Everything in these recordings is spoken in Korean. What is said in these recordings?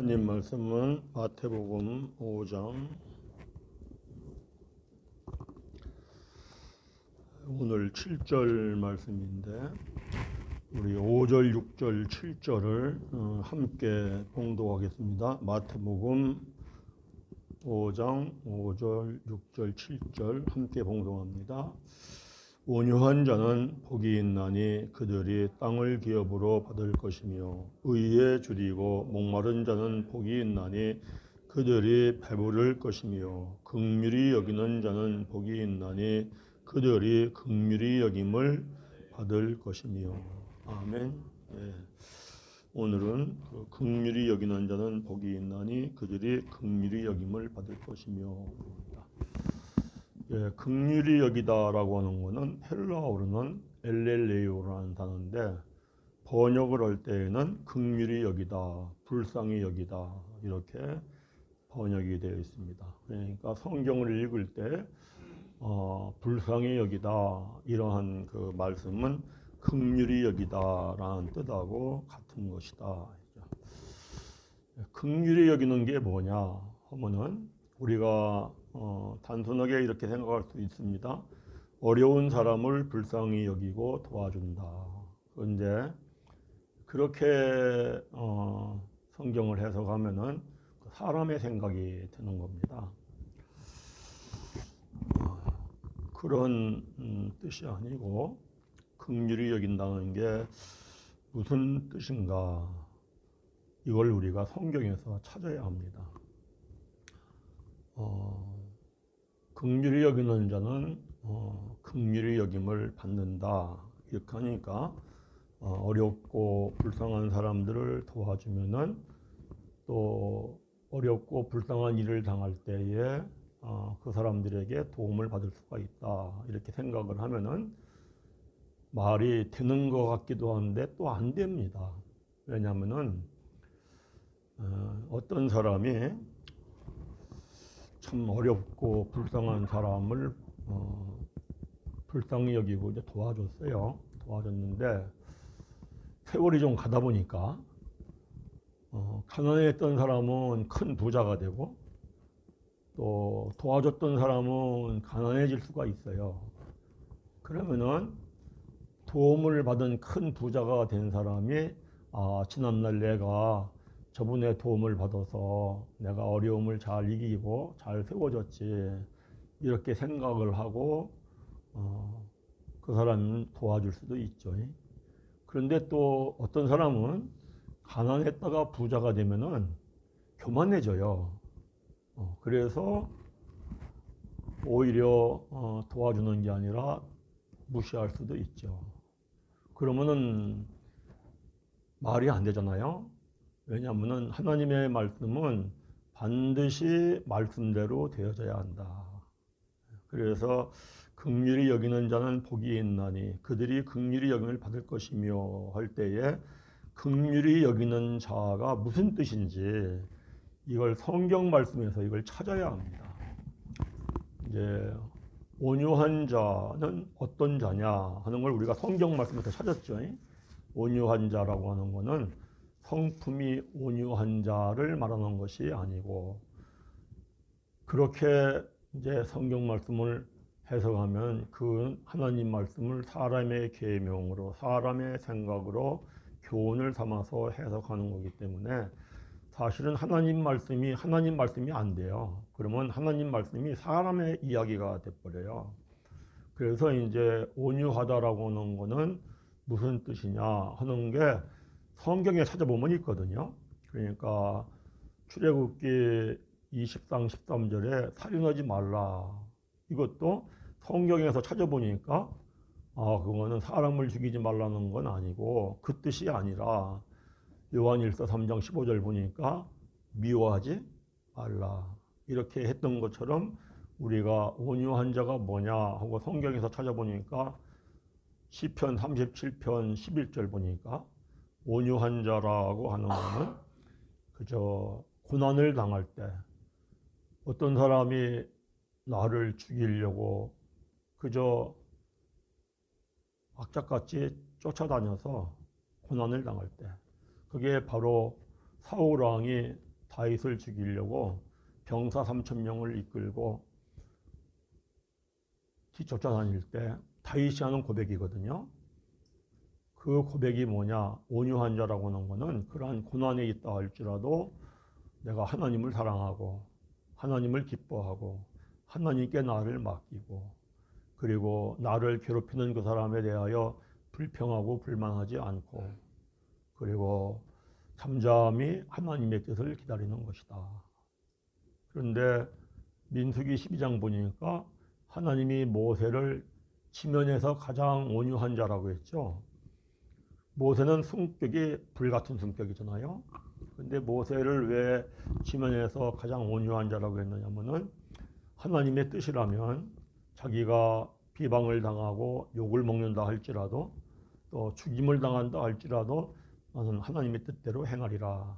하나님 말씀은 마태복음 5장 오늘 7절 말씀인데 우리 5절, 6절, 7절을 함께 봉독하겠습니다. 마태복음 5장 5절, 6절, 7절 함께 봉독합니다. 온유한 자는 복이 있나니 그들이 땅을 기업으로 받을 것이며 의에 줄이고 목마른 자는 복이 있나니 그들이 배부를 것이며 긍휼히 여기는 자는 복이 있나니 그들이 긍휼히 여김을 받을 것이며. 아멘. 예. 오늘은 긍휼히 여기는 자는 복이 있나니 그들이 긍휼히 여김을 받을 것이며. 예, 긍휼히 여기다라고 하는 것은 헬라어로는 엘렐레오라는 단어인데 번역을 할 때에는 긍휼히 여기다, 불쌍히 여기다 이렇게 번역이 되어 있습니다. 그러니까 성경을 읽을 때 불쌍히 여기다 이러한 그 말씀은 긍휼히 여기다라는 뜻하고 같은 것이다. 긍휼히 여기는 게 뭐냐 하면은 우리가 단순하게 이렇게 생각할 수 있습니다. 어려운 사람을 불쌍히 여기고 도와준다. 그런데 그렇게 성경을 해석하면은 사람의 생각이 드는 겁니다. 그런 뜻이 아니고 긍휼히 여긴다는 게 무슨 뜻인가? 이걸 우리가 성경에서 찾아야 합니다. 긍휼히 여기는 자는 긍휼히 여김을 받는다. 이렇게 하니까 어렵고 불쌍한 사람들을 도와주면은 또 어렵고 불쌍한 일을 당할 때에 그 사람들에게 도움을 받을 수가 있다. 이렇게 생각을 하면은 말이 되는 것 같기도 한데 또 안 됩니다. 왜냐하면은 어떤 사람이 참 어렵고 불쌍한 사람을 불쌍히 여기고 이제 도와줬어요. 도와줬는데 세월이 좀 가다 보니까 가난했던 사람은 큰 부자가 되고 또 도와줬던 사람은 가난해질 수가 있어요. 그러면은 도움을 받은 큰 부자가 된 사람이 지난날 내가 저분의 도움을 받아서 내가 어려움을 잘 이기고 잘 세워졌지 이렇게 생각을 하고 그 사람은 도와줄 수도 있죠. 그런데 또 어떤 사람은 가난했다가 부자가 되면은 교만해져요. 그래서 오히려 도와주는 게 아니라 무시할 수도 있죠. 그러면은 말이 안 되잖아요. 왜냐하면 하나님의 말씀은 반드시 말씀대로 되어져야 한다. 그래서 긍휼히 여기는 자는 복이 있나니 그들이 긍휼히 여김을 받을 것이며 할 때에 긍휼히 여기는 자가 무슨 뜻인지 이걸 성경 말씀에서 이걸 찾아야 합니다. 이제 온유한 자는 어떤 자냐 하는 걸 우리가 성경 말씀에서 찾았죠. 온유한 자라고 하는 것은 성품이 온유한 자를 말하는 것이 아니고 그렇게 이제 성경 말씀을 해석하면 그 하나님 말씀을 사람의 계명으로 사람의 생각으로 교훈을 삼아서 해석하는 거기 때문에 사실은 하나님 말씀이 안 돼요. 그러면 하나님 말씀이 사람의 이야기가 돼버려요. 그래서 이제 온유하다라고 하는 거는 무슨 뜻이냐 하는 게 성경에 찾아보면 있거든요. 그러니까 출애굽기 20장 13절에 살인하지 말라. 이것도 성경에서 찾아보니까 그거는 사람을 죽이지 말라는 건 아니고 그 뜻이 아니라 요한일서 3장 15절 보니까 미워하지 말라. 이렇게 했던 것처럼 우리가 온유한 자가 뭐냐 하고 성경에서 찾아보니까 시편 37편 11절 보니까 온유한 자라고 하는 것은 그저 고난을 당할 때 어떤 사람이 나를 죽이려고 그저 악착같이 쫓아다녀서 고난을 당할 때 그게 바로 사울 왕이 다윗을 죽이려고 병사 3,000명을 이끌고 뒤쫓아다닐 때 다윗이 하는 고백이거든요. 그 고백이 뭐냐? 온유한 자라고 하는 것은 그러한 고난에 있다 할지라도 내가 하나님을 사랑하고 하나님을 기뻐하고 하나님께 나를 맡기고 그리고 나를 괴롭히는 그 사람에 대하여 불평하고 불만하지 않고 그리고 잠잠히 하나님의 뜻을 기다리는 것이다. 그런데 민수기 12장 보니까 하나님이 모세를 지면에서 가장 온유한 자라고 했죠. 모세는 성격이 불같은 성격이잖아요. 근데 모세를 왜 지면에서 가장 온유한 자라고 했느냐면은 하나님의 뜻이라면 자기가 비방을 당하고 욕을 먹는다 할지라도 또 죽임을 당한다 할지라도 나는 하나님의 뜻대로 행하리라.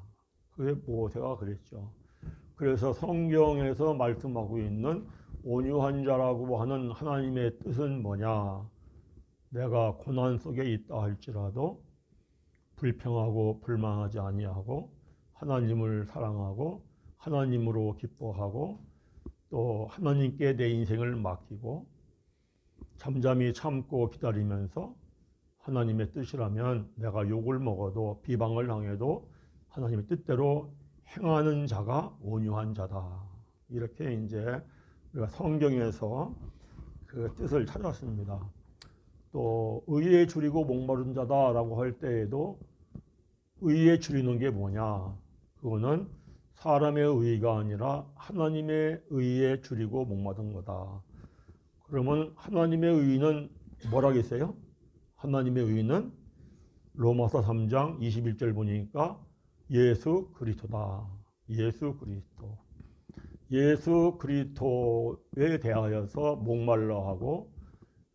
그게 모세가 그랬죠. 그래서 성경에서 말씀하고 있는 온유한 자라고 하는 하나님의 뜻은 뭐냐? 내가 고난 속에 있다 할지라도 불평하고 불만하지 아니하고 하나님을 사랑하고 하나님으로 기뻐하고 또 하나님께 내 인생을 맡기고 잠잠히 참고 기다리면서 하나님의 뜻이라면 내가 욕을 먹어도 비방을 당해도 하나님의 뜻대로 행하는 자가 온유한 자다. 이렇게 이제 우리가 성경에서 그 뜻을 찾았습니다. 또 의에 줄이고 목마른 자다라고 할 때에도 의에 줄이는 게 뭐냐? 그거는 사람의 의가 아니라 하나님의 의에 줄이고 목마른 거다. 그러면 하나님의 의는 뭐라겠어요? 하나님의 의는 로마서 3장 21절 보니까 예수 그리스도다. 예수 그리스도. 예수 그리스도에 대하여서 목말라 하고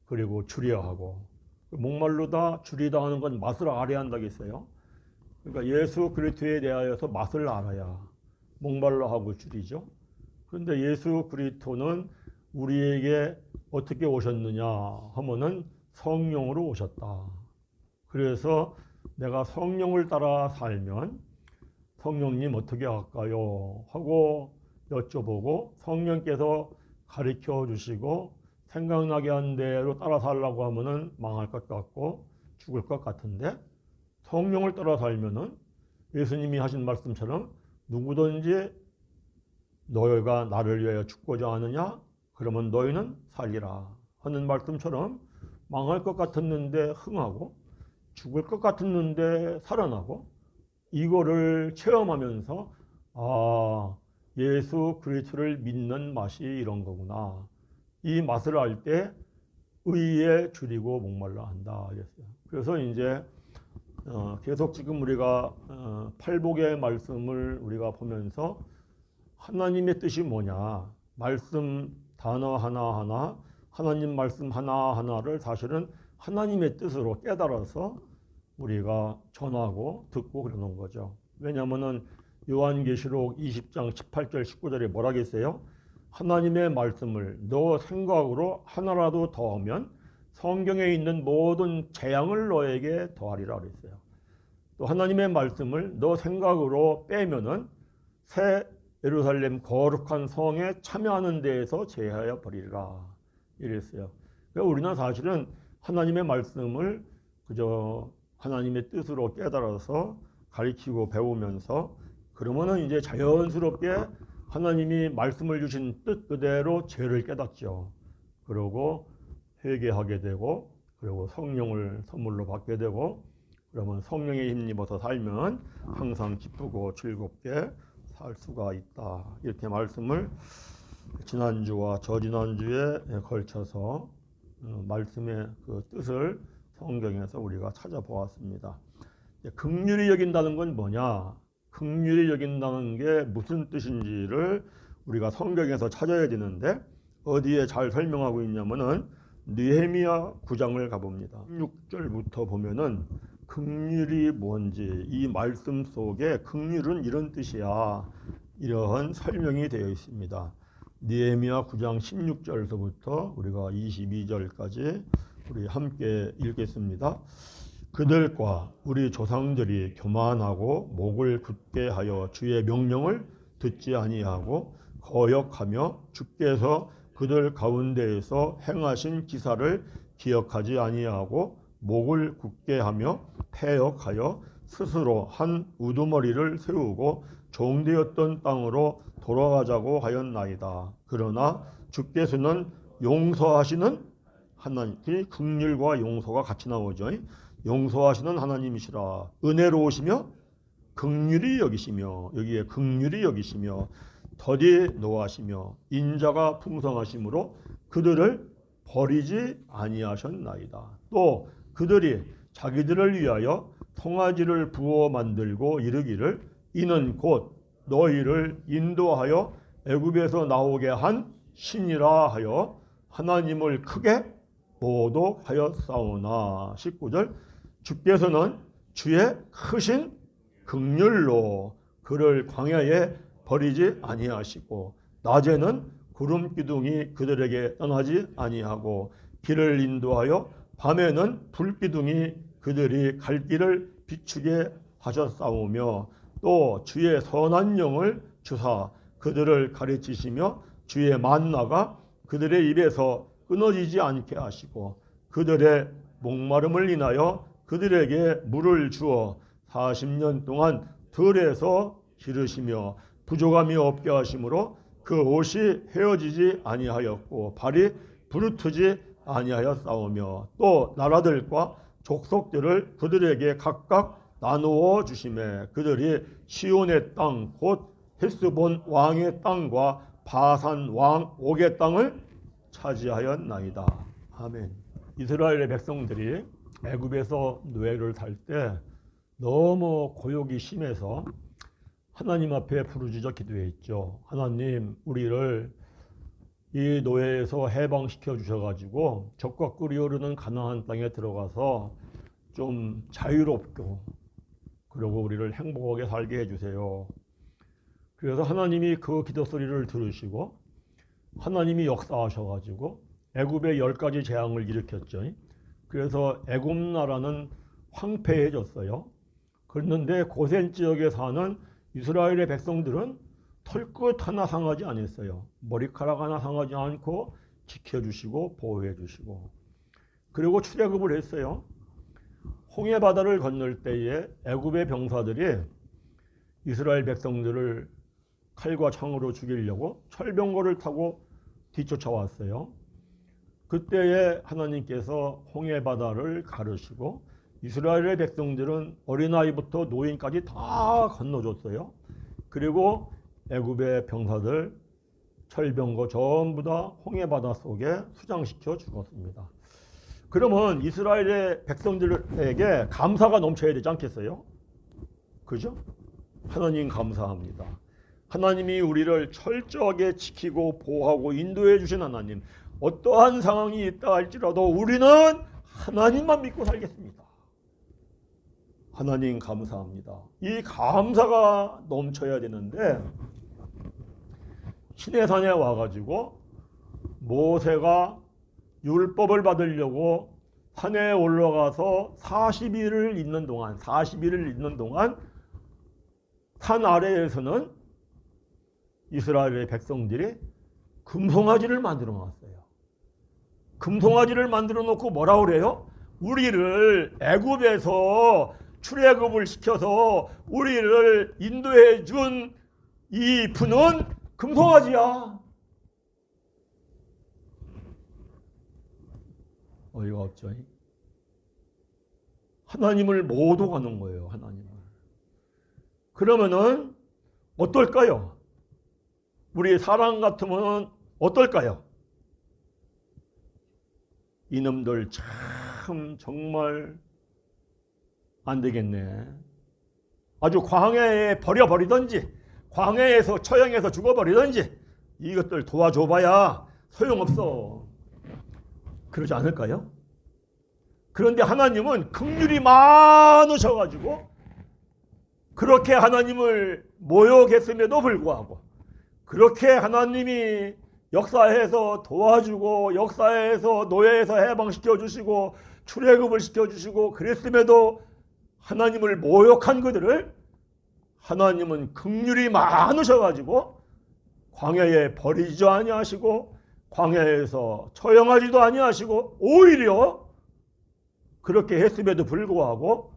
그리고 줄여 하고 목말르다 줄이다 하는 건 맛을 알아야 한다겠어요. 그러니까 예수 그리스도에 대하여서 맛을 알아야 목말라 하고 줄이죠. 그런데 예수 그리스도는 우리에게 어떻게 오셨느냐 하면은 성령으로 오셨다. 그래서 내가 성령을 따라 살면 성령님 어떻게 할까요? 하고 여쭤보고 성령께서 가르쳐 주시고 생각나게 한 대로 따라 살라고 하면은 망할 것 같고 죽을 것 같은데 성령을 따라 살면은 예수님이 하신 말씀처럼 누구든지 너희가 나를 위하여 죽고자 하느냐? 그러면 너희는 살리라 하는 말씀처럼 망할 것 같았는데 흥하고 죽을 것 같았는데 살아나고 이거를 체험하면서 아 예수 그리스도를 믿는 맛이 이런 거구나. 이 맛을 알 때 의에 줄이고 목말라 한다. 그래서 이제 계속 지금 우리가 팔복의 말씀을 우리가 보면서 하나님의 뜻이 뭐냐? 말씀 단어 하나하나 하나님 말씀 하나하나를 사실은 하나님의 뜻으로 깨달아서 우리가 전하고 듣고 그러는 거죠. 왜냐하면은 요한계시록 20장 18절 19절에 뭐라 했어요? 하나님의 말씀을 너 생각으로 하나라도 더하면 성경에 있는 모든 재앙을 너에게 더하리라 그랬어요. 또 하나님의 말씀을 너 생각으로 빼면은 새 예루살렘 거룩한 성에 참여하는 데에서 제하여 버리리라 이랬어요. 그러니까 우리는 사실은 하나님의 말씀을 그저 하나님의 뜻으로 깨달아서 가르치고 배우면서 그러면은 이제 자연스럽게 하나님이 말씀을 주신 뜻 그대로 죄를 깨닫죠. 그러고 회개하게 되고 그리고 성령을 선물로 받게 되고 그러면 성령에 힘입어서 살면 항상 기쁘고 즐겁게 살 수가 있다. 이렇게 말씀을 지난주와 저지난주에 걸쳐서 말씀의 그 뜻을 성경에서 우리가 찾아보았습니다. 긍휼히 여긴다는 건 뭐냐? 긍휼히 여긴다는 게 무슨 뜻인지를 우리가 성경에서 찾아야 되는데 어디에 잘 설명하고 있냐면은 느헤미야 9장을 가봅니다. 16절부터 보면은 긍휼이 뭔지 이 말씀 속에 긍휼은 이런 뜻이야. 이러한 설명이 되어 있습니다. 느헤미야 9장 16절서부터 우리가 22절까지 우리 함께 읽겠습니다. 그들과 우리 조상들이 교만하고 목을 굳게 하여 주의 명령을 듣지 아니하고 거역하며 주께서 그들 가운데에서 행하신 기사를 기억하지 아니하고 목을 굳게 하며 패역하여 스스로 한 우두머리를 세우고 종되었던 땅으로 돌아가자고 하였나이다. 그러나 주께서는 용서하시는 하나님, 긍휼과 용서가 같이 나오죠. 용서하시는 하나님이시라. 은혜로우시며 긍휼히 여기시며, 여기에 긍휼히 여기시며 더디 노하시며 인자가 풍성하심으로 그들을 버리지 아니하셨나이다. 또 그들이 자기들을 위하여 송아지를 부어 만들고 이르기를 이는 곧 너희를 인도하여 애굽에서 나오게 한 신이라 하여 하나님을 크게 모독하였사오나. 19절 주께서는 주의 크신 긍휼로 그를 광야에 버리지 아니하시고 낮에는 구름 기둥이 그들에게 떠나지 아니하고 길을 인도하여 밤에는 불 기둥이 그들이 갈 길을 비추게 하셨사오며 또 주의 선한 영을 주사 그들을 가르치시며 주의 만나가 그들의 입에서 끊어지지 않게 하시고 그들의 목마름을 인하여 그들에게 물을 주어 40년 동안 들에서 기르시며 부족함이 없게 하심으로 그 옷이 헤어지지 아니하였고 발이 부르트지 아니하였사오며 또 나라들과 족속들을 그들에게 각각 나누어 주시매 그들이 시온의 땅 곧 헬스본 왕의 땅과 바산 왕 옥의 땅을 차지하였나이다. 아멘. 이스라엘의 백성들이 애굽에서 노예를 살 때 너무 고욕이 심해서 하나님 앞에 부르짖어 기도했죠. 하나님, 우리를 이 노예에서 해방시켜 주셔가지고 적과 꿀이 흐르는 가나안 땅에 들어가서 좀 자유롭고 그리고 우리를 행복하게 살게 해주세요. 그래서 하나님이 그 기도 소리를 들으시고 하나님이 역사하셔가지고 애굽에 10가지 재앙을 일으켰죠. 그래서 애굽 나라는 황폐해졌어요. 그런데 고센 지역에 사는 이스라엘의 백성들은 털끝 하나 상하지 않았어요. 머리카락 하나 상하지 않고 지켜주시고 보호해주시고 그리고 출애굽을 했어요. 홍해 바다를 건널 때에 애굽의 병사들이 이스라엘 백성들을 칼과 창으로 죽이려고 철병거를 타고 뒤쫓아왔어요. 그때에 하나님께서 홍해 바다를 가르시고 이스라엘의 백성들은 어린아이부터 노인까지 다 건너줬어요. 그리고 애굽의 병사들 철병거 전부 다 홍해 바다 속에 수장시켜 죽었습니다. 그러면 이스라엘의 백성들에게 감사가 넘쳐야 되지 않겠어요? 그죠? 하나님 감사합니다. 하나님이 우리를 철저하게 지키고 보호하고 인도해 주신 하나님, 어떠한 상황이 있다 할지라도 우리는 하나님만 믿고 살겠습니다. 하나님 감사합니다. 이 감사가 넘쳐야 되는데 시내산에 와가지고 모세가 율법을 받으려고 산에 올라가서 40일을 있는 동안 산 아래에서는 이스라엘의 백성들이 금송아지를 만들어 놨어요. 금송아지를 만들어 놓고 뭐라 그래요? 우리를 애굽에서 출애굽을 시켜서 우리를 인도해 준 이 분은 금송아지야. 어이가 없죠. 하나님을 모독하는 거예요. 하나님을. 그러면은 어떨까요? 우리 사람 같으면 어떨까요? 이놈들 참 정말 안 되겠네. 아주 광야에 버려버리든지 광야에서 처형해서 죽어버리든지 이것들 도와줘봐야 소용없어. 그러지 않을까요? 그런데 하나님은 긍휼이 많으셔가지고 그렇게 하나님을 모욕했음에도 불구하고 그렇게 하나님이 역사해서 도와주고 역사해서 노예에서 해방시켜 주시고 출애굽을 시켜주시고 그랬음에도 하나님을 모욕한 그들을 하나님은 긍휼이 많으셔가지고 광야에 버리지도 아니하시고 광야에서 처형하지도 아니하시고 오히려 그렇게 했음에도 불구하고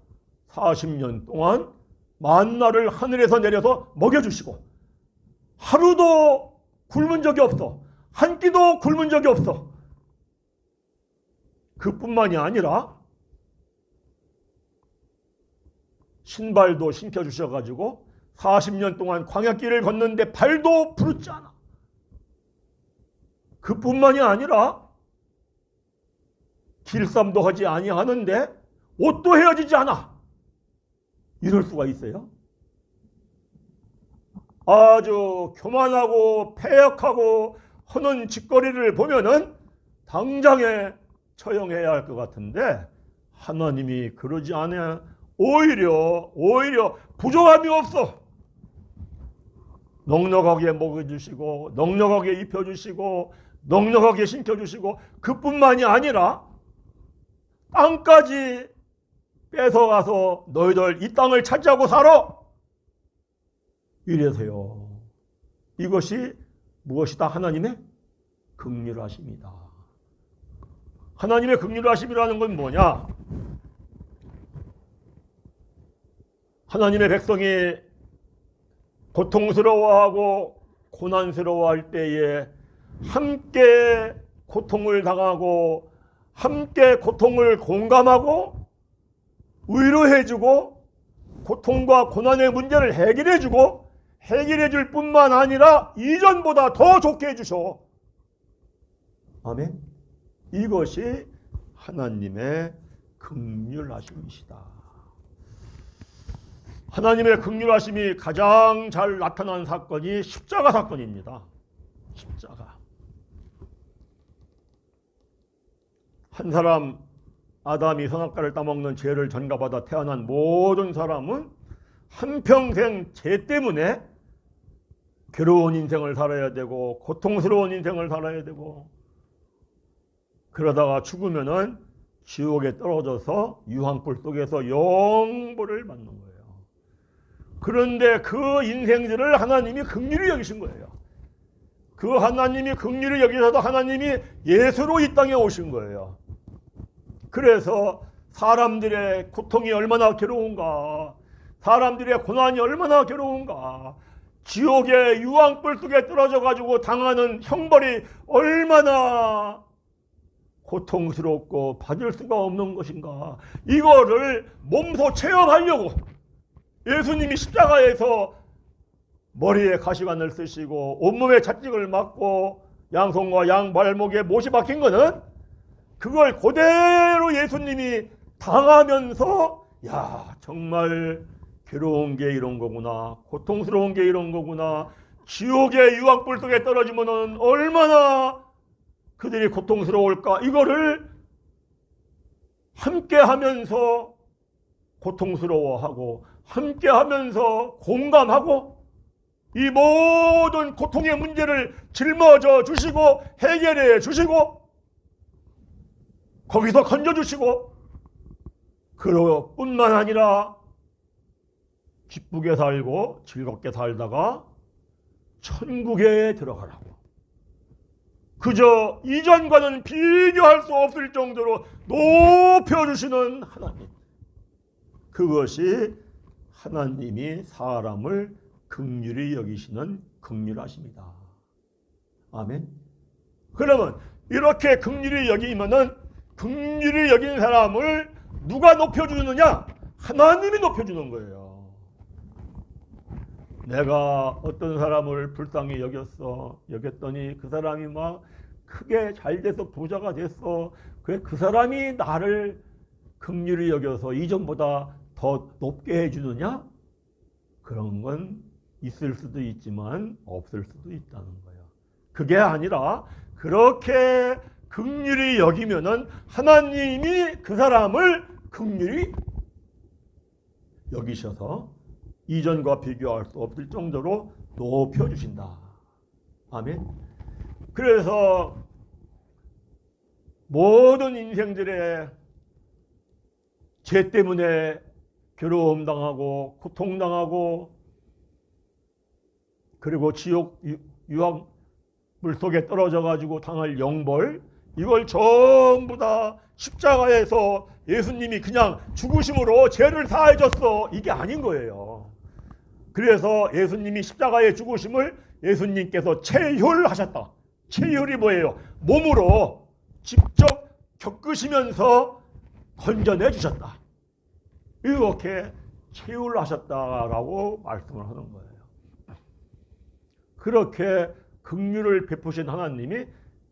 40년 동안 만나를 하늘에서 내려서 먹여주시고 하루도 굶은 적이 없어. 한 끼도 굶은 적이 없어. 그뿐만이 아니라 신발도 신겨주셔가지고 40년 동안 광야길을 걷는데 발도 부르지 않아. 그뿐만이 아니라 길쌈도 하지 아니하는데 옷도 헤어지지 않아. 이럴 수가 있어요? 아주 교만하고 패역하고 하는 짓거리를 보면은 당장에 처형해야 할 것 같은데 하나님이 그러지 않아. 오히려 부족함이 없어. 넉넉하게 먹여주시고 넉넉하게 입혀주시고 넉넉하게 신겨주시고 그뿐만이 아니라 땅까지 뺏어가서 너희들 이 땅을 차지하고 살아. 이래서요. 이것이 무엇이다? 하나님의 긍휼하심이다. 하나님의 긍휼하심이라는 건 뭐냐? 하나님의 백성이 고통스러워하고 고난스러워할 때에 함께 고통을 당하고 함께 고통을 공감하고 위로해주고 고통과 고난의 문제를 해결해주고 해결해줄 뿐만 아니라 이전보다 더 좋게 해주셔. 아멘. 이것이 하나님의 긍휼하심이시다. 하나님의 긍휼하심이 가장 잘 나타난 사건이 십자가 사건입니다. 십자가. 한 사람 아담이 선악과를 따먹는 죄를 전가받아 태어난 모든 사람은 한평생 죄 때문에 괴로운 인생을 살아야 되고 고통스러운 인생을 살아야 되고 그러다가 죽으면은 지옥에 떨어져서 유황불 속에서 영벌을 받는 거예요. 그런데 그 인생들을 하나님이 긍휼히 여기신 거예요. 그 하나님이 긍휼히 여기셔서 하나님이 예수로 이 땅에 오신 거예요. 그래서 사람들의 고통이 얼마나 괴로운가, 사람들의 고난이 얼마나 괴로운가, 지옥의 유황불 속에 떨어져 가지고 당하는 형벌이 얼마나 고통스럽고 받을 수가 없는 것인가, 이거를 몸소 체험하려고 예수님이 십자가에서 머리에 가시관을 쓰시고 온몸에 채찍을 맞고 양손과 양발목에 못이 박힌 거는 그걸 그대로 예수님이 당하면서 야, 정말 괴로운 게 이런 거구나, 고통스러운 게 이런 거구나, 지옥의 유황불 속에 떨어지면 얼마나 그들이 고통스러울까, 이거를 함께 하면서 고통스러워하고 함께 하면서 공감하고 이 모든 고통의 문제를 짊어져 주시고 해결해 주시고 거기서 건져주시고 그뿐만 아니라 기쁘게 살고 즐겁게 살다가 천국에 들어가라고, 그저 이전과는 비교할 수 없을 정도로 높여주시는 하나님, 그것이 하나님이 사람을 긍휼히 여기시는 긍휼하심이다. 아멘. 그러면 이렇게 긍휼히 여기면은 긍휼히 여긴 사람을 누가 높여주느냐? 하나님이 높여주는 거예요. 내가 어떤 사람을 불쌍히 여겼더니 그 사람이 막 크게 잘 돼서 부자가 됐어. 그래, 그 사람이 나를 긍휼히 여겨서 이전보다 더 높게 해주느냐? 그런 건 있을 수도 있지만 없을 수도 있다는 거예요. 그게 아니라 그렇게 긍휼히 여기면은 하나님이 그 사람을 긍휼히 여기셔서 이전과 비교할 수 없을 정도로 높여주신다. 아멘. 그래서 모든 인생들의 죄 때문에 괴로움 당하고 고통당하고 그리고 지옥 유황 물속에 떨어져 가지고 당할 영벌, 이걸 전부 다 십자가에서 예수님이 그냥 죽으심으로 죄를 사해 줬어. 이게 아닌 거예요. 그래서 예수님이 십자가의 죽으심을 예수님께서 체혈하셨다. 체혈이 뭐예요? 몸으로 직접 겪으시면서 건져내 주셨다. 이렇게 체혈하셨다라고 말씀을 하는 거예요. 그렇게 긍휼을 베푸신 하나님이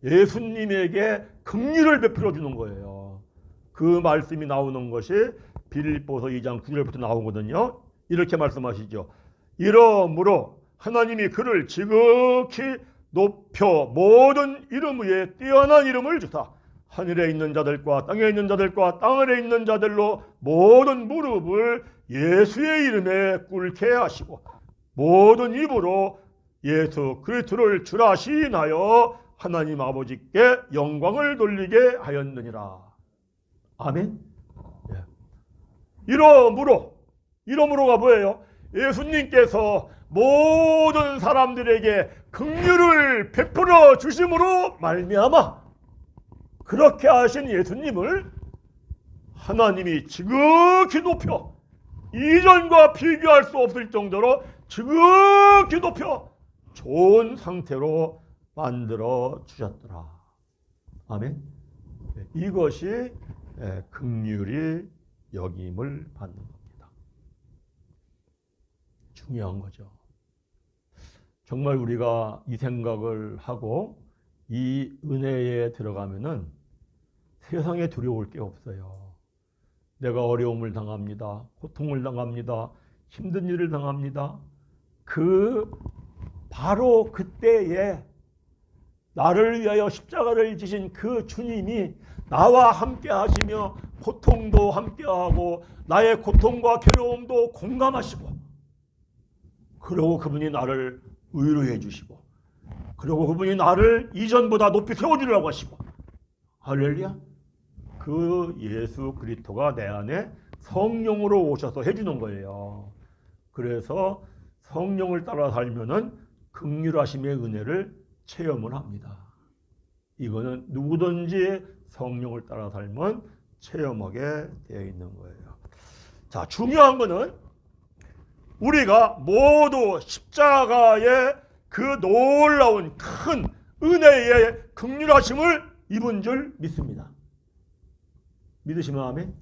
예수님에게 긍휼을 베풀어 주는 거예요. 그 말씀이 나오는 것이 빌립보서 2장 9절부터 나오거든요. 이렇게 말씀하시죠. 이러므로 하나님이 그를 지극히 높여 모든 이름 위에 뛰어난 이름을 주사 하늘에 있는 자들과 땅에 있는 자들과 땅 아래 있는 자들로 모든 무릎을 예수의 이름에 꿇게 하시고 모든 입으로 예수 그리스도를 주라 시인하여 하나님 아버지께 영광을 돌리게 하였느니라. 아멘. 예. 이러므로가 뭐예요? 예수님께서 모든 사람들에게 긍휼을 베풀어 주심으로 말미암아 그렇게 하신 예수님을 하나님이 지극히 높여 이전과 비교할 수 없을 정도로 지극히 높여 좋은 상태로 만들어 주셨더라. 아멘. 이것이 긍휼이 여김을 받는 겁니다. 중요한 거죠. 정말 우리가 이 생각을 하고 이 은혜에 들어가면은 세상에 두려울 게 없어요. 내가 어려움을 당합니다. 고통을 당합니다. 힘든 일을 당합니다. 바로 그때에 나를 위하여 십자가를 지신 그 주님이 나와 함께 하시며 고통도 함께 하고 나의 고통과 괴로움도 공감하시고 그리고 그분이 나를 위로해 주시고 그리고 그분이 나를 이전보다 높이 세워주려고 하시고 할렐루야. 그 예수 그리스도가 내 안에 성령으로 오셔서 해주는 거예요. 그래서 성령을 따라 살면은 긍휼하심의 은혜를 체험을 합니다. 이거는 누구든지 성령을 따라 살면 체험하게 되어 있는 거예요. 자, 중요한 거는 우리가 모두 십자가의 그 놀라운 큰 은혜의 긍휼하심을 입은 줄 믿습니다. 믿으시면 아멘.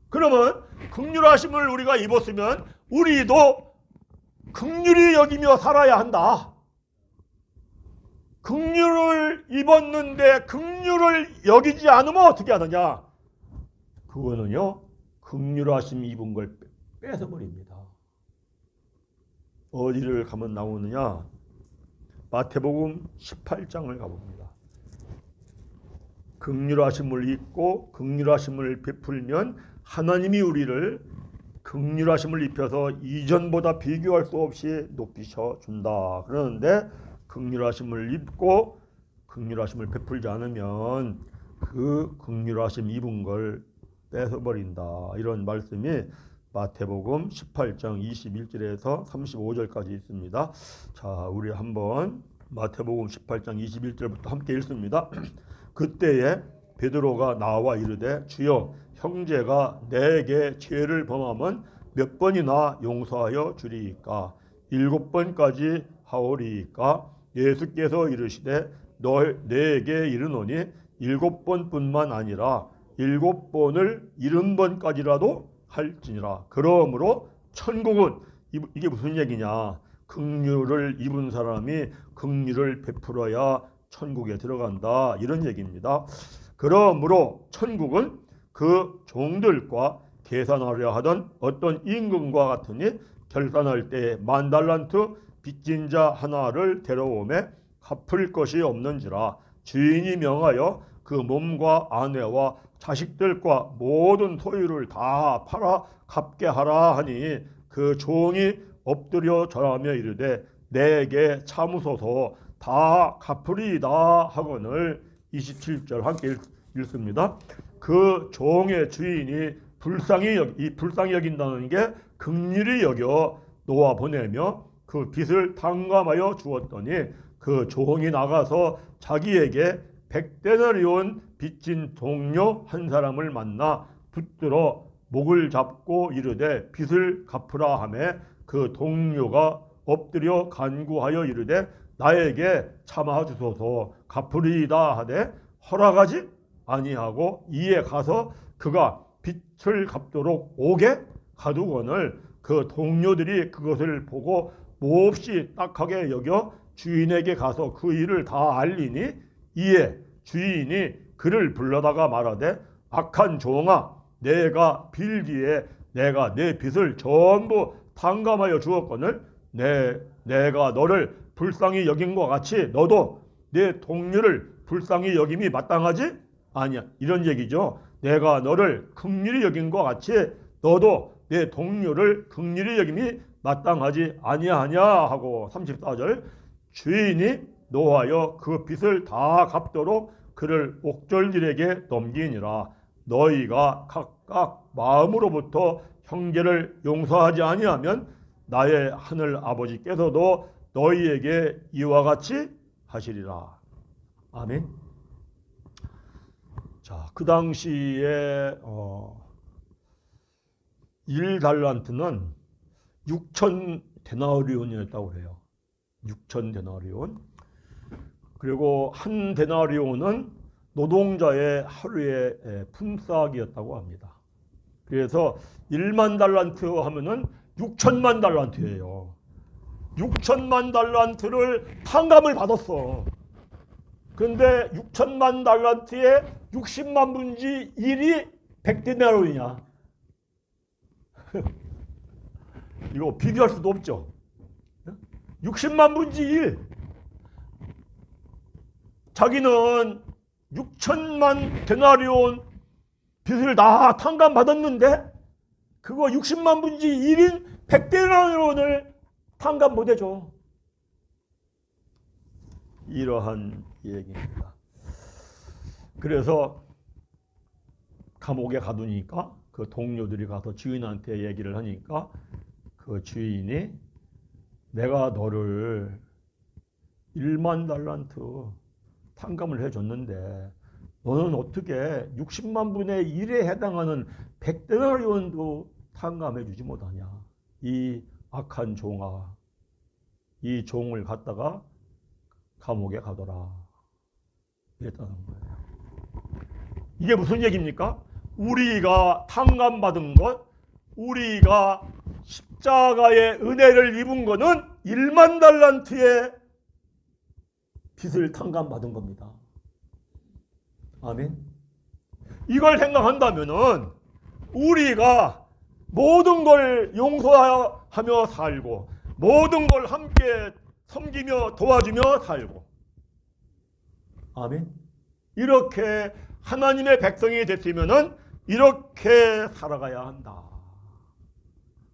그러면 긍휼하심을 우리가 입었으면 우리도 긍휼히 여기며 살아야 한다. 긍휼을 입었는데 긍휼을 여기지 않으면 어떻게 하느냐? 그거는요, 긍휼하심 입은 걸 뺏어버립니다. 어디를 가면 나오느냐? 마태복음 18장을 가봅니다. 긍휼하심을 입고 긍휼하심을 베풀면 하나님이 우리를 긍휼하심을 입혀서 이전보다 비교할 수 없이 높이셔 준다. 그러는데 긍휼하심을 입고 긍휼하심을 베풀지 않으면 그 긍휼하심 입은 걸 뺏어버린다. 이런 말씀이 마태복음 18장 21절에서 35절까지 있습니다. 자, 우리 한번 마태복음 18장 21절부터 함께 읽습니다. 그때에 베드로가 나와 이르되 주여 형제가 내게 죄를 범하면 몇 번이나 용서하여 주리이까? 7번까지 하오리이까? 예수께서 이르시되 내게 이르노니 7번뿐만 아니라 7번을 70번까지라도 할지니라. 그러므로 천국은 이게 무슨 얘기냐? 긍휼을 입은 사람이 긍휼을 베풀어야 천국에 들어간다. 이런 얘기입니다. 그러므로 천국은 그 종들과 계산하려 하던 어떤 임금과 같으니 결산할 때 10,000달란트 빚진 자 하나를 데려오매 갚을 것이 없는지라 주인이 명하여 그 몸과 아내와 자식들과 모든 소유를 다 팔아 갚게 하라 하니 그 종이 엎드려 절하며 이르되 내게 참으소서 다 갚으리이다 하거늘. 27절 함께 읽습니다. 그 종의 주인이 이 불쌍히 여긴다는 게 긍휼히 여겨 놓아 보내며 그 빚을 탕감하여 주었더니 그 종이 나가서 자기에게 100데나리온 빚진 동료 한 사람을 만나 붙들어 목을 잡고 이르되 빚을 갚으라 하매 그 동료가 엎드려 간구하여 이르되 나에게 참아 주소서 갚으리이다 하되 허락하지 아니하고 이에 가서 그가 빚을 갚도록 옥에 가두거늘 그 동료들이 그것을 보고 몹시 딱하게 여겨 주인에게 가서 그 일을 다 알리니 이에 주인이 그를 불러다가 말하되 악한 종아 내가 빌기에 내가 내 빚을 전부 탕감하여 주었거늘 내가 너를 불쌍히 여긴 것 같이 너도 내 동료를 불쌍히 여김이 마땅하지 아니야. 이런 얘기죠. 내가 너를 긍휼히 여긴 것 같이 너도 내 동료를 긍휼히 여김이 마땅하지 아니하냐 하고 34절 주인이 노하여 그 빚을 다 갚도록 그를 옥졸들에게 넘기니라. 너희가 각각 마음으로부터 형제를 용서하지 아니하면 나의 하늘 아버지께서도 너희에게 이와 같이 하시리라. 아멘. 자, 그 당시에 1달란트는 6천 데나리온이었다고 해요. 6천 데나리온. 그리고 한 데나리온은 노동자의 하루의 품삯이었다고 합니다. 그래서 1만 달란트 하면은 6천만 달란트예요. 6천만 달란트를 탕감을 받았어. 그런데 6천만 달란트에 60만 분지 1이 100데나리온이냐. 이거 비교할 수도 없죠. 60만 분지 1. 자기는 6천만 데나리온 빚을 다 탕감받았는데 그거 60만 분지 1인 100데나리온을 탕감 못해줘. 이러한 얘기입니다. 그래서 감옥에 가두니까 그 동료들이 가서 주인한테 얘기를 하니까 그 주인이 내가 너를 1만 달란트 탕감을 해줬는데 너는 어떻게 60만 분의 1에 해당하는 100데나리온도 탕감해 주지 못하냐. 이 악한 종아, 이 종을 갖다가 감옥에 가둬라. 이랬다는 거예요. 이게 무슨 얘기입니까? 우리가 탕감받은 것, 우리가 십자가의 은혜를 입은 것은 1만 달란트의 빚을 탕감받은 겁니다. 아멘. 이걸 생각한다면은 우리가 모든 걸 용서하며 살고 모든 걸 함께 섬기며 도와주며 살고 아멘. 이렇게 하나님의 백성이 됐으면은 이렇게 살아가야 한다.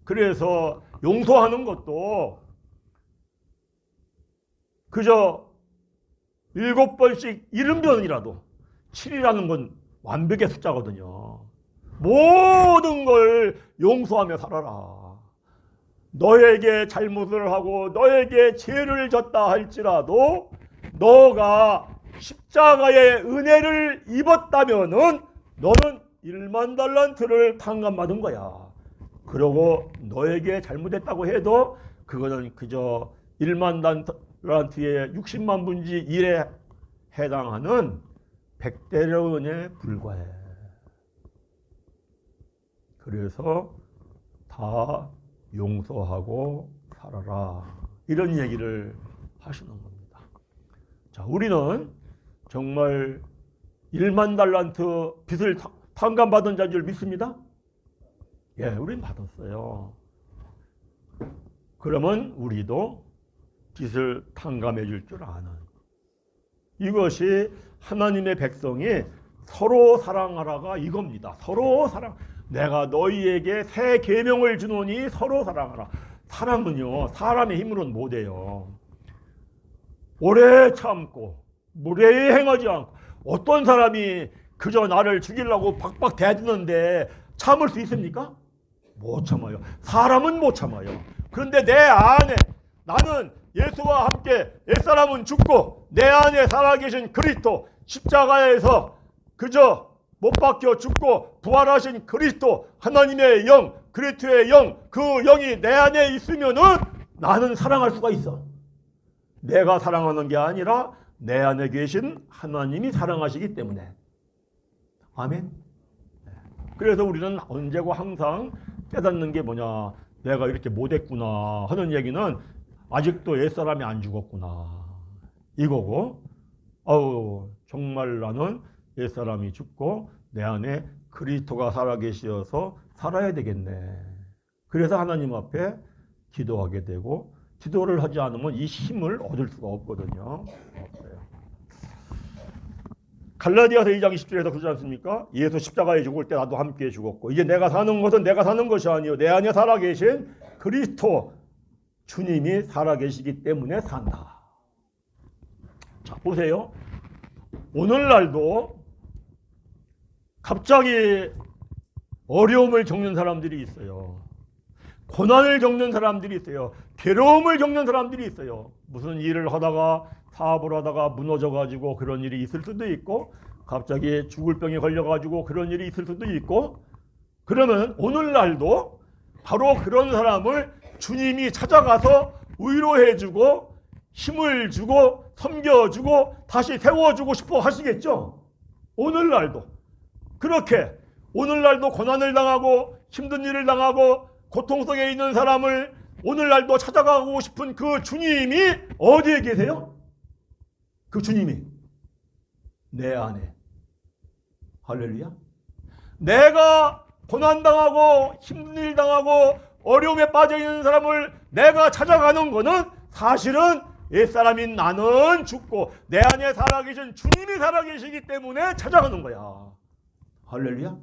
그래서 용서하는 것도 그저 7번씩 70번이라도 7이라는 건 완벽의 숫자거든요. 모든 걸 용서하며 살아라. 너에게 잘못을 하고 너에게 죄를 졌다 할지라도 너가 십자가의 은혜를 입었다면은 너는 1만 달란트를 탕감받은 거야. 그러고 너에게 잘못했다고 해도 그거는 그저 1만 달란트의 60만 분지 1에 해당하는 100데나리온에 불과해. 그래서 다 용서하고 살아라. 이런 얘기를 하시는 겁니다. 자, 우리는 정말 1만 달란트 빚을 탕감받은 자인 줄 믿습니다? 예, 우린 받았어요. 그러면 우리도 빚을 탕감해 줄 줄 아는 이것이 하나님의 백성이 서로 사랑하라가 이겁니다. 서로 사랑. 내가 너희에게 새 계명을 주노니 서로 사랑하라. 사랑은요, 사람의 힘으로는 못해요. 오래 참고 무례히 행하지 않고 어떤 사람이 그저 나를 죽이려고 박박 대드는데 참을 수 있습니까? 못 참아요. 사람은 못 참아요. 그런데 내 안에 나는 예수와 함께 옛사람은 죽고 내 안에 살아계신 그리스도 십자가에서 그저 못 박혀 죽고 부활하신 그리스도 하나님의 영 그리스도의 영 그 영이 내 안에 있으면은 나는 사랑할 수가 있어. 내가 사랑하는 게 아니라 내 안에 계신 하나님이 사랑하시기 때문에. 아멘. 그래서 우리는 언제고 항상 깨닫는 게 뭐냐. 내가 이렇게 못했구나 하는 얘기는 아직도 옛사람이 안 죽었구나 이거고, 정말 나는 옛사람이 죽고 내 안에 그리스도가 살아계시어서 살아야 되겠네. 그래서 하나님 앞에 기도하게 되고, 기도를 하지 않으면 이 힘을 얻을 수가 없거든요. 없어요. 갈라디아서 2장 20절에서 그러지 않습니까? 예수 십자가에 죽을 때 나도 함께 죽었고 이제 내가 사는 것은 내가 사는 것이 아니요 내 안에 살아계신 그리스도 주님이 살아계시기 때문에 산다. 자, 보세요. 오늘날도 갑자기 어려움을 겪는 사람들이 있어요. 고난을 겪는 사람들이 있어요. 괴로움을 겪는 사람들이 있어요. 무슨 일을 하다가 사업을 하다가 무너져가지고 그런 일이 있을 수도 있고, 갑자기 죽을 병에 걸려가지고 그런 일이 있을 수도 있고, 그러면 오늘날도 바로 그런 사람을 주님이 찾아가서 위로해주고 힘을 주고 섬겨주고 다시 세워주고 싶어 하시겠죠. 오늘날도 그렇게 오늘날도 고난을 당하고 힘든 일을 당하고 고통 속에 있는 사람을 오늘날도 찾아가고 싶은 그 주님이 어디에 계세요? 그 주님이 내 안에. 할렐루야. 내가 고난당하고 힘든 일 당하고 어려움에 빠져있는 사람을 내가 찾아가는 것은 사실은 옛사람인 나는 죽고 내 안에 살아계신 주님이 살아계시기 때문에 찾아가는 거야. 할렐루야.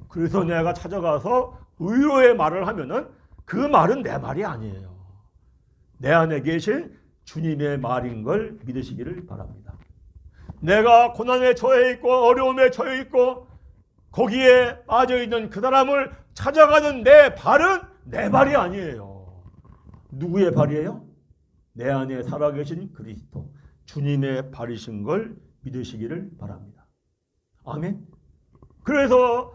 그래서 내가 찾아가서 위로의 말을 하면은 그 말은 내 말이 아니에요. 내 안에 계신 주님의 말인 걸 믿으시기를 바랍니다. 내가 고난에 처해 있고 어려움에 처해 있고 거기에 빠져있는 그 사람을 찾아가는 내 발은 내 발이 아니에요. 누구의 발이에요? 내 안에 살아계신 그리스도 주님의 발이신 걸 믿으시기를 바랍니다. 아멘. 그래서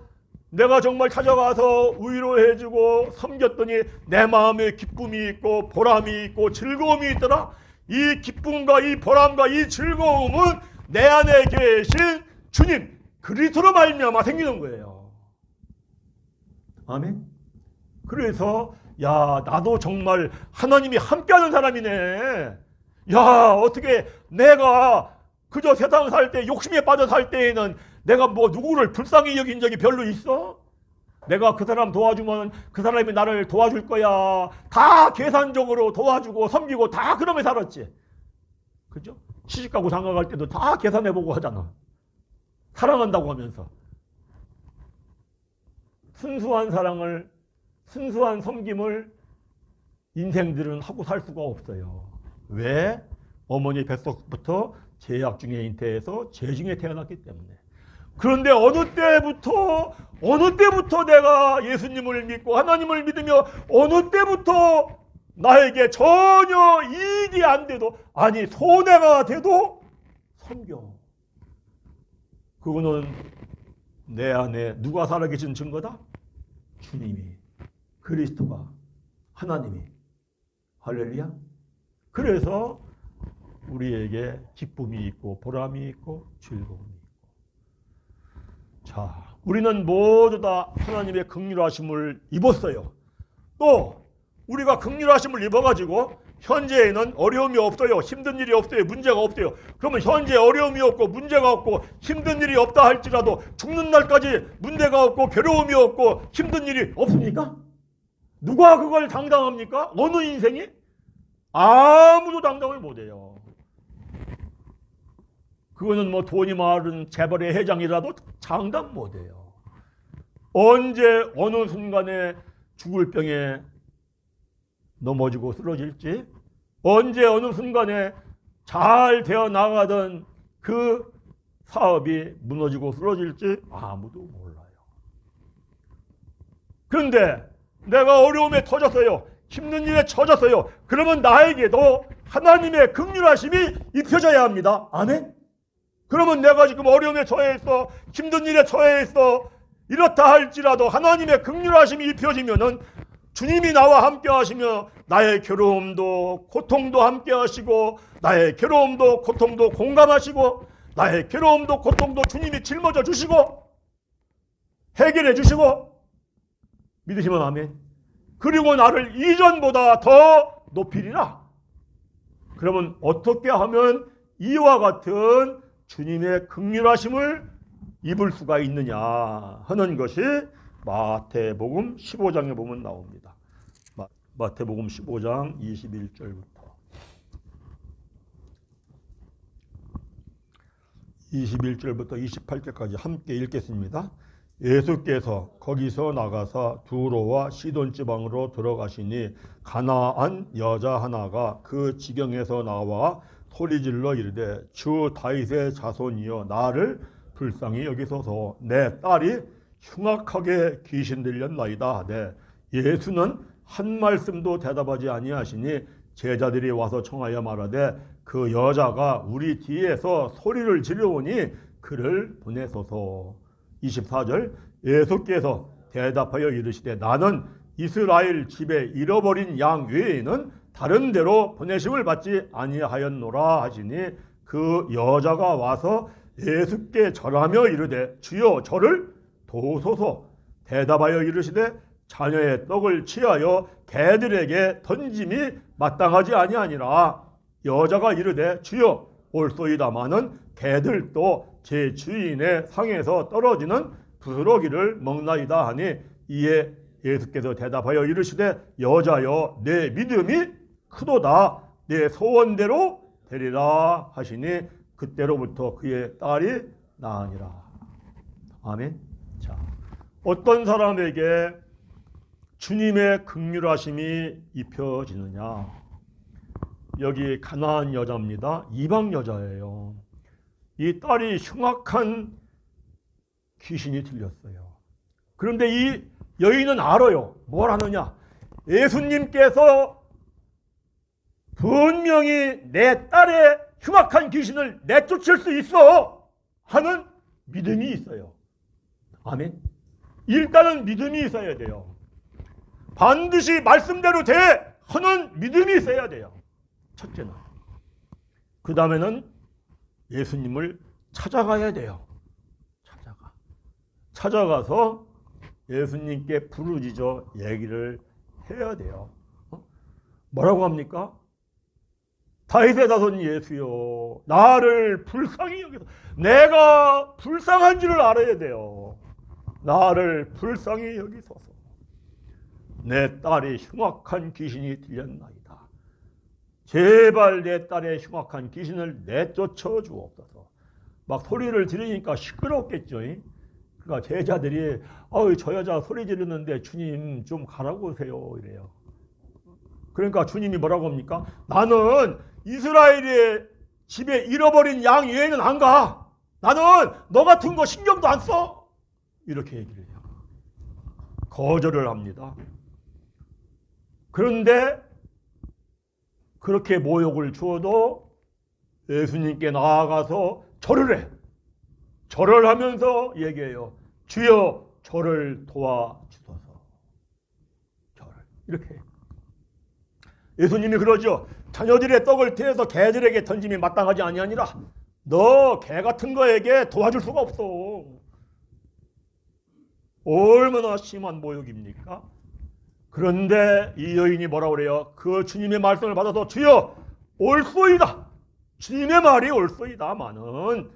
내가 정말 찾아가서 위로해주고 섬겼더니 내 마음에 기쁨이 있고 보람이 있고 즐거움이 있더라. 이 기쁨과 이 보람과 이 즐거움은 내 안에 계신 주님 그리스도로 말미암아 생기는 거예요. 아멘. 그래서 나도 정말 하나님이 함께하는 사람이네. 어떻게 내가 그저 세상 살 때 욕심에 빠져 살 때에는 내가 뭐 누구를 불쌍히 여긴 적이 별로 있어? 내가 그 사람 도와주면 그 사람이 나를 도와줄 거야. 다 계산적으로 도와주고 섬기고 다 그러며 살았지. 그죠? 시집가고 장가갈 때도 다 계산해보고 하잖아. 사랑한다고 하면서. 순수한 사랑을, 순수한 섬김을 인생들은 하고 살 수가 없어요. 왜? 어머니 뱃속부터 제약 중에 잉태해서 죄 중에 태어났기 때문에. 그런데 어느 때부터 내가 예수님을 믿고 하나님을 믿으며 어느 때부터 나에게 전혀 이익이 안 돼도, 아니 손해가 돼도 섬겨. 그거는 내 안에 누가 살아계신 증거다? 주님이, 그리스도가, 하나님이. 할렐루야. 그래서 우리에게 기쁨이 있고 보람이 있고 즐거움이 있고. 자, 우리는 모두 다 하나님의 긍휼하심을 입었어요. 또 우리가 긍휼하심을 입어가지고 현재에는 어려움이 없어요. 힘든 일이 없어요. 문제가 없어요. 그러면 현재 어려움이 없고 문제가 없고 힘든 일이 없다 할지라도 죽는 날까지 문제가 없고 괴로움이 없고 힘든 일이 없습니까? 누가 그걸 당당합니까? 어느 인생이? 아무도 당당을 못해요. 그거는 뭐 돈이 많은 재벌의 회장이라도 장담 못해요. 언제 어느 순간에 죽을 병에 넘어지고 쓰러질지, 언제 어느 순간에 잘 되어 나가던 그 사업이 무너지고 쓰러질지 아무도 몰라요. 그런데 내가 어려움에 터졌어요. 힘든 일에 처졌어요. 그러면 나에게도 하나님의 긍휼하심이 입혀져야 합니다. 아멘? 그러면 내가 지금 어려움에 처해 있어, 힘든 일에 처해 있어, 이렇다 할지라도 하나님의 긍휼하심이 입혀지면은 주님이 나와 함께 하시며 나의 괴로움도 고통도 함께 하시고 나의 괴로움도 고통도 공감하시고 나의 괴로움도 고통도 주님이 짊어져 주시고 해결해 주시고 믿으시면 아멘. 그리고 나를 이전보다 더 높이리라. 그러면 어떻게 하면 이와 같은 주님의 긍휼하심을 입을 수가 있느냐 하는 것이 마태복음 15장에 보면 나옵니다. 마태복음 15장 21절부터 28절까지 함께 읽겠습니다. 예수께서 거기서 나가사 두로와 시돈 지방으로 들어가시니 가나안 여자 하나가 그 지경에서 나와 소리질러 이르되 주 다윗의 자손이여 나를 불쌍히 여기소서. 내 딸이 흉악하게 귀신 들렸나이다 하되 예수는 한 말씀도 대답하지 아니하시니 제자들이 와서 청하여 말하되 그 여자가 우리 뒤에서 소리를 지르오니 그를 보내소서. 24절 예수께서 대답하여 이르시되 나는 이스라엘 집에 잃어버린 양 외에는 다른 데로 보내심을 받지 아니하였노라 하시니 그 여자가 와서 예수께 절하며 이르되 주여 저를 도우소서. 대답하여 이르시되 자녀의 떡을 취하여 개들에게 던짐이 마땅하지 아니하니라. 여자가 이르되 주여 올소이다마는 개들도 제 주인의 상에서 떨어지는 부스러기를 먹나이다 하니 이에 예수께서 대답하여 이르시되 여자여 내 믿음이 크도다. 내 소원대로 되리라 하시니 그때로부터 그의 딸이 나으니라. 아멘. 자, 어떤 사람에게 주님의 긍휼하심이 입혀지느냐? 여기 가나안 여자입니다. 이방 여자예요. 이 딸이 흉악한 귀신이 들렸어요. 그런데 이 여인은 알아요. 뭘 하느냐? 예수님께서 분명히 내 딸의 흉악한 귀신을 내쫓을 수 있어 하는 믿음이 있어요. 아멘. 일단은 믿음이 있어야 돼요. 반드시 말씀대로 돼 하는 믿음이 있어야 돼요. 첫째는. 그 다음에는 예수님을 찾아가야 돼요. 찾아가서 예수님께 부르짖어 얘기를 해야 돼요. 뭐라고 합니까? 다윗의 자손 예수여 나를 불쌍히 여기서 내가 불쌍한 줄을 알아야 돼요. 나를 불쌍히 여기소서. 내 딸이 흉악한 귀신이 들렸나이다. 제발 내 딸의 흉악한 귀신을 내쫓아 주옵소서. 막 소리를 지르니까 시끄럽겠죠. 그러니까 제자들이 저 여자 소리 지르는데 주님 좀 가라고 하세요 이래요. 그러니까 주님이 뭐라고 합니까? 나는 이스라엘의 집에 잃어버린 양 외에는 안 가. 나는 너 같은 거 신경도 안 써. 이렇게 얘기를 해요. 거절을 합니다. 그런데 그렇게 모욕을 주어도 예수님께 나아가서 절을 해. 절을 하면서 얘기해요. 주여 저를 도와주소서. 절을 이렇게 해요. 예수님이 그러죠. 자녀들의 떡을 떼서 개들에게 던짐이 마땅하지 아니하니라. 너 개 같은 거에게 도와줄 수가 없어. 얼마나 심한 모욕입니까? 그런데 이 여인이 뭐라고 그래요? 그 주님의 말씀을 받아서 주여 옳소이다. 주님의 말이 옳소이다마는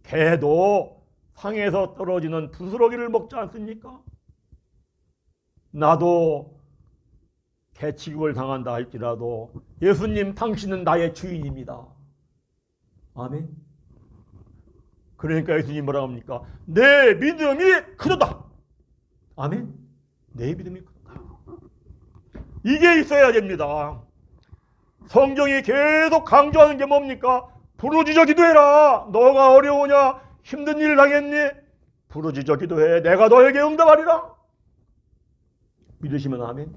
개도 상에서 떨어지는 부스러기를 먹지 않습니까? 나도 개 취급을 당한다 할지라도 예수님 당신은 나의 주인입니다. 아멘. 그러니까 예수님 뭐라고 합니까? 내 믿음이 크도다. 아멘. 내 믿음이 크도다. 이게 있어야 됩니다. 성경이 계속 강조하는 게 뭡니까? 부르짖어 기도해라. 너가 어려우냐? 힘든 일을 당했니? 부르짖어 기도해. 내가 너에게 응답하리라. 믿으시면 아멘.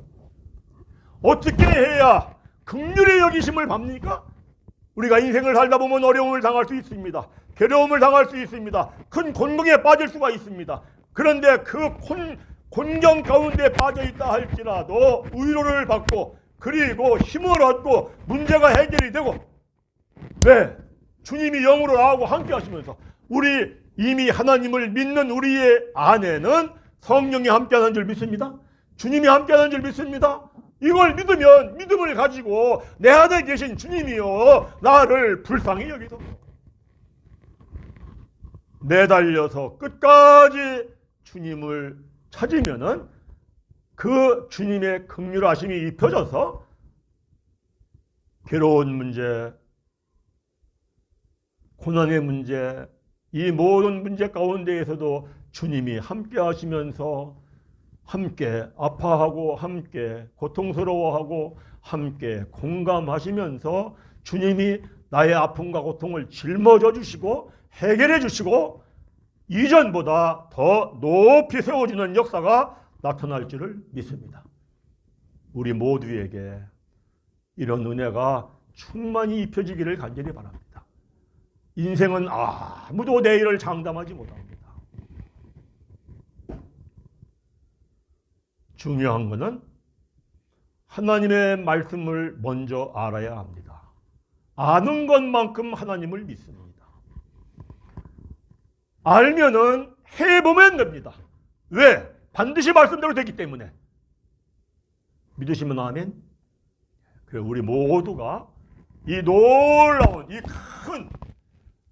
어떻게 해야 긍휼의 여기심을 받습니까? 우리가 인생을 살다 보면 어려움을 당할 수 있습니다. 괴로움을 당할 수 있습니다. 큰 곤경에 빠질 수가 있습니다. 그런데 그 곤경 가운데 빠져 있다 할지라도 위로를 받고 그리고 힘을 얻고 문제가 해결이 되고, 왜? 주님이 영으로 나하고 함께 하시면서 우리 이미 하나님을 믿는 우리의 안에는 성령이 함께하는 줄 믿습니다. 주님이 함께하는 줄 믿습니다. 이걸 믿으면 믿음을 가지고 내 안에 계신 주님이요 나를 불쌍히 여기서 내달려서 끝까지 주님을 찾으면은 그 주님의 긍휼하심이 입혀져서 괴로운 문제, 고난의 문제, 이 모든 문제 가운데에서도 주님이 함께 하시면서 함께 아파하고 함께 고통스러워하고 함께 공감하시면서 주님이 나의 아픔과 고통을 짊어져 주시고 해결해 주시고 이전보다 더 높이 세워지는 역사가 나타날 줄을 믿습니다. 우리 모두에게 이런 은혜가 충만히 입혀지기를 간절히 바랍니다. 인생은 아무도 내일을 장담하지 못합니다. 중요한 것은 하나님의 말씀을 먼저 알아야 합니다. 아는 것만큼 하나님을 믿습니다. 알면은 해보면 됩니다. 왜? 반드시 말씀대로 되기 때문에. 믿으시면 아멘. 그래, 우리 모두가 이 놀라운 이 큰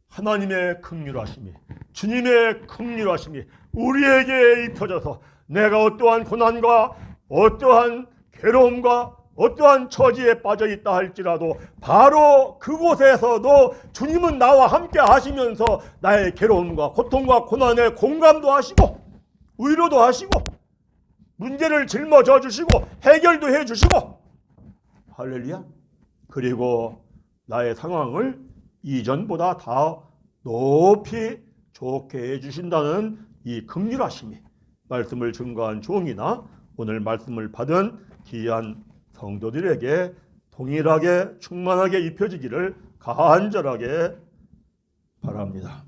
하나님의 긍휼하심이, 주님의 긍휼하심이 우리에게 입혀져서 내가 어떠한 고난과 어떠한 괴로움과 어떠한 처지에 빠져 있다 할지라도 바로 그곳에서도 주님은 나와 함께 하시면서 나의 괴로움과 고통과 고난에 공감도 하시고 위로도 하시고 문제를 짊어져 주시고 해결도 해 주시고, 할렐루야. 그리고 나의 상황을 이전보다 더 높이 좋게 해 주신다는 이 긍휼하심이 말씀을 증거한 종이나 오늘 말씀을 받은 귀한 성도들에게 동일하게 충만하게 입혀지기를 간절하게 바랍니다.